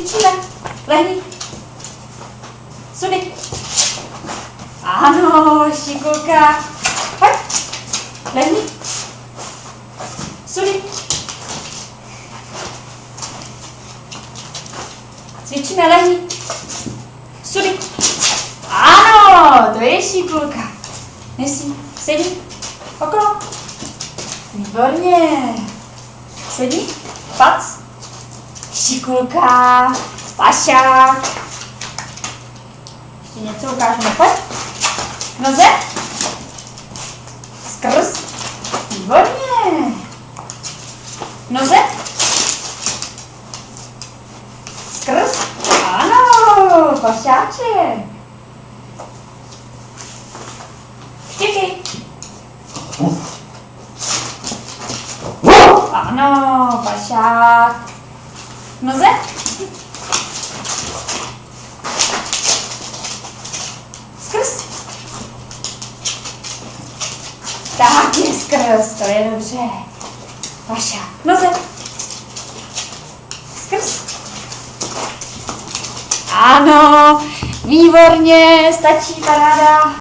cvičíme. Lehni. Sudy. Ano, šikulka. Pojď. Lehni. Sudy. Cvičíme, lehni. Sudy. Ano, to je šikulka. Nesi, sedni. Okolo. Výborně. Sedni. Pac. Šikulka. Pašák. Ještě něco ukážeme. Pojď. Noze. Skrz. Výborně. Noze. Skrz. Ano, pašáček. Štěkej. Ano, pašák. Noze. Skrz. Tak je skrz, to je dobře. Pašák. Noze. Skrz. Ano, výborně, stačí, paráda.